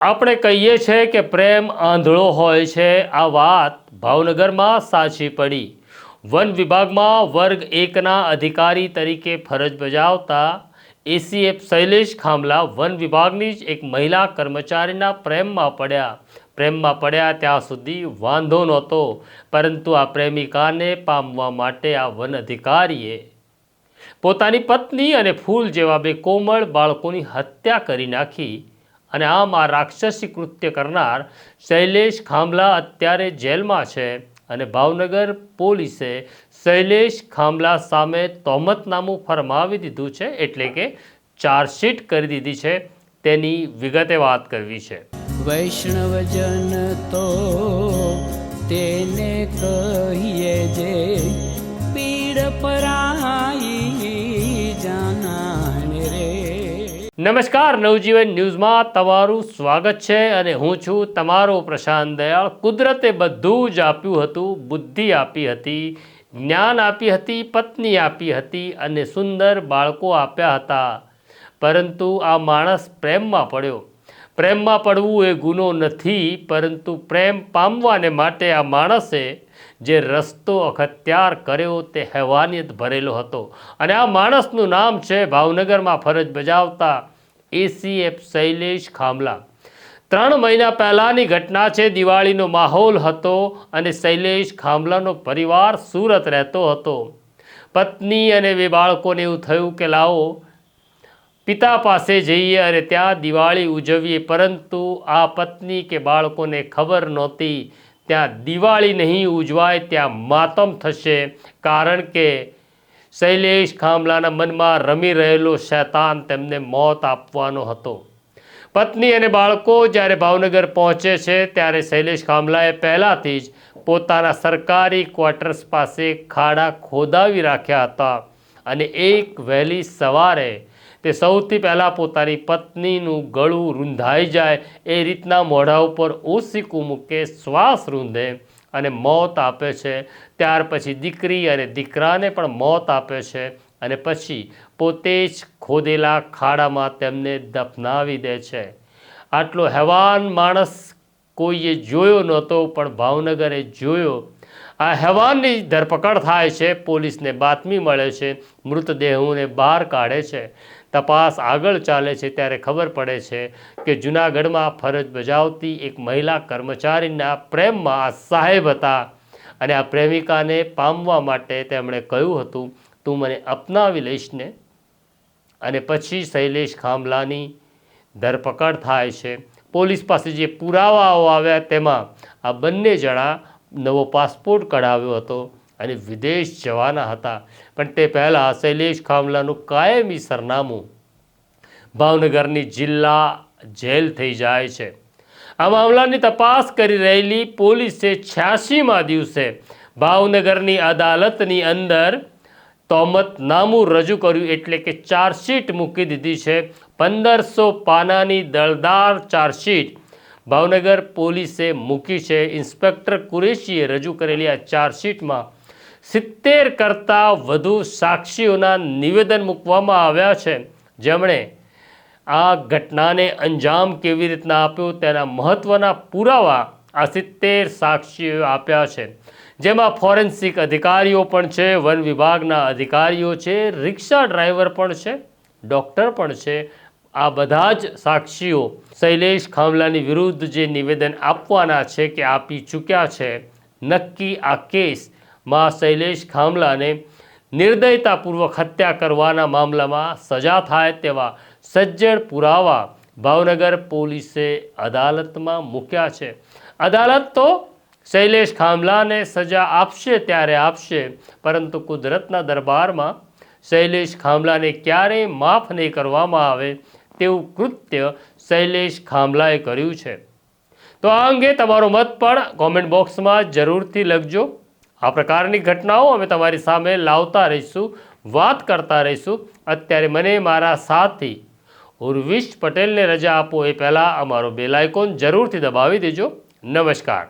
આપણે કહીએ છીએ કે પ્રેમ આંધળો હોય છે। આ વાત ભાવનગરમાં સાચી પડી। વન વિભાગમાં વર્ગ 1ના અધિકારી તરીકે ફરજ બજાવતા એસીએફ શૈલેષ ખામલા વન વિભાગની જ એક મહિલા કર્મચારીના પ્રેમમાં પડ્યા ત્યાં સુધી વાંધો નહોતો, પરંતુ આ પ્રેમિકાને પામવા માટે આ વન અધિકારીએ પોતાની પત્ની અને ફૂલ જેવા બે કોમળ બાળકોની હત્યા કરી નાખી। અને આમ આ રાક્ષસી કૃત્ય કરનાર શૈલેષ ખામલા અત્યારે જેલમાં છે અને ભાવનગર પોલીસે શૈલેષ ખામલા સામે તહોમતનામું ફરમાવી દીધું છે, એટલે કે ચાર્જશીટ કરી દીધી છે। તેની વિગતે વાત કરવી છે। વૈષ્ણવજન તો તેને કહીએ જે પીડ પરાઈ જાનાને રે। નમસ્કાર, નવજીવન ન્યૂઝમાં તમારું સ્વાગત છે અને હું છું તમારો પ્રશાંત દયાળ। કુદરતે બધું જ આપ્યું હતું, બુદ્ધિ આપી હતી, જ્ઞાન આપી હતી, પત્ની આપી હતી અને સુંદર બાળકો આપ્યા હતા, પરંતુ આ માણસ પ્રેમમાં પડ્યો। પ્રેમમાં પડવું એ ગુનો નથી, પરંતુ પ્રેમ પામવાને માટે આ માણસે જે રસ્તો અખત્યાર કર્યો તે હેવાનિયત ભરેલો હતો અને આ માણસનું નામ છે ભાવનગરમાં ફરજ બજાવતા એસીએફ શૈલેષ ખામલા। 3 મહિના પહેલાંની ઘટના છે। દિવાળીનો માહોલ હતો અને શૈલેષ ખામલાનો પરિવાર સુરત રહેતો હતો। પત્ની અને 2 બાળકોને એવું થયું કે લાવો પિતા પાસે જઈએ અને ત્યાં દિવાળી ઉજવીએ, પરંતુ આ પત્ની કે બાળકોને ખબર નહોતી ત્યાં દિવાળી નહીં ઉજવાય, ત્યાં માતમ થશે, કારણ કે શૈલેષ ખામલાના મનમાં રમી રહેલો શૈતાન તેમને મોત આપવાનો હતો। પત્ની અને બાળકો જ્યારે ભાવનગર પહોંચે છે ત્યારે શૈલેષ ખામલાએ પહેલાંથી જ પોતાના સરકારી ક્વાર્ટર્સ પાસે ખાડા ખોદાવી રાખ્યા હતા અને એક વહેલી સવારે તે સૌથી પહેલાં પોતાની પત્નીનું ગળું રૂંધાઈ જાય એ રીતના મોઢા ઉપર ઓશીકું મૂકે, શ્વાસ રૂંધે અને મોત આપે છે। ત્યાર પછી દીકરી અને દીકરાને પણ મોત આપે છે અને પછી પોતે જ ખોદેલા ખાડામાં તેમને દફનાવી દે છે। આટલો હેવાન માણસ કોઈએ જોયો નહોતો, પણ ભાવનગરે જોયો। આ હેવાનની ધરપકડ થાય છે, પોલીસને બાતમી મળે છે, મૃતદેહોને બહાર કાઢે છે, તપાસ આગળ ચાલે છે ત્યારે ખબર પડે છે કે જૂનાગઢમાં ફરજ બજાવતી એક મહિલા કર્મચારીના પ્રેમમાં આ સાહેબ હતા અને આ પ્રેમિકાને પામવા માટે તેમણે કહ્યું હતું, તું મને અપનાવી લઈશ ને? અને પછી શૈલેષ ખામલાની ધરપકડ થાય છે। પોલીસ પાસે જે પુરાવાઓ આવ્યા તેમાં આ બંને જણા નવો પાસપોર્ટ કઢાવ્યો હતો અને વિદેશ જવાના હતા, પણ તે પહેલાં શૈલેષ ખામલાનું કાયમી સરનામું ભાવનગરની જિલ્લા જેલ થઈ જાય છે। આ મામલાની તપાસ કરી રહેલી પોલીસે 86મા દિવસે ભાવનગરની અદાલતની અંદર તહોમતનામું રજૂ કર્યું, એટલે કે ચાર્જશીટ મૂકી દીધી છે। 1500 પાનાની દળદાર ચાર્જશીટ ભાવનગર પોલીસે મૂકી છે। ઇન્સ્પેક્ટર કુરેશીએ રજૂ કરેલી આ ચાર્જશીટમાં 70 કરતાં વધુ સાક્ષીઓના નિવેદન મૂકવામાં આવ્યા છે, જેમણે આ ઘટનાને અંજામ કેવી રીતના આપ્યો તેના મહત્ત્વના પુરાવા આ 70 સાક્ષીઓએ આપ્યા છે, જેમાં ફોરેન્સિક અધિકારીઓ પણ છે, વન વિભાગના અધિકારીઓ છે, રિક્ષા ડ્રાઈવર પણ છે, ડૉક્ટર પણ છે। આ બધા જ સાક્ષીઓ શૈલેષ ખામલાની વિરુદ્ધ જે નિવેદન આપવાના છે કે આપી ચૂક્યા છે। નક્કી આ કેસમાં શૈલેષ ખામલાને નિર્દયતાપૂર્વક હત્યા કરવાના મામલામાં સજા થાય તેવા સજ્જડ પુરાવા ભાવનગર પોલીસે અદાલતમાં મૂક્યા છે। અદાલત તો શૈલેષ ખામલાને સજા આપશે ત્યારે આપશે, પરંતુ કુદરતના દરબારમાં શૈલેષ ખામલાને ક્યારેય માફ નહીં કરવામાં આવે તેવું કૃત્ય શૈલેષ ખામલાએ કર્યું છે। તો આ અંગે તમારો મત પણ કોમેન્ટ બોક્સમાં જરૂરથી લખજો। આ પ્રકારની ઘટનાઓ અમે તમારી સામે લાવતા રહીશું, વાત કરતા રહીશું। અત્યારે મને મારા સાથી ઉર્વિશ પટેલને રજા આપો એ પહેલાં અમારો બેલ આઇકોન જરૂરથી દબાવી દેજો। નમસ્કાર।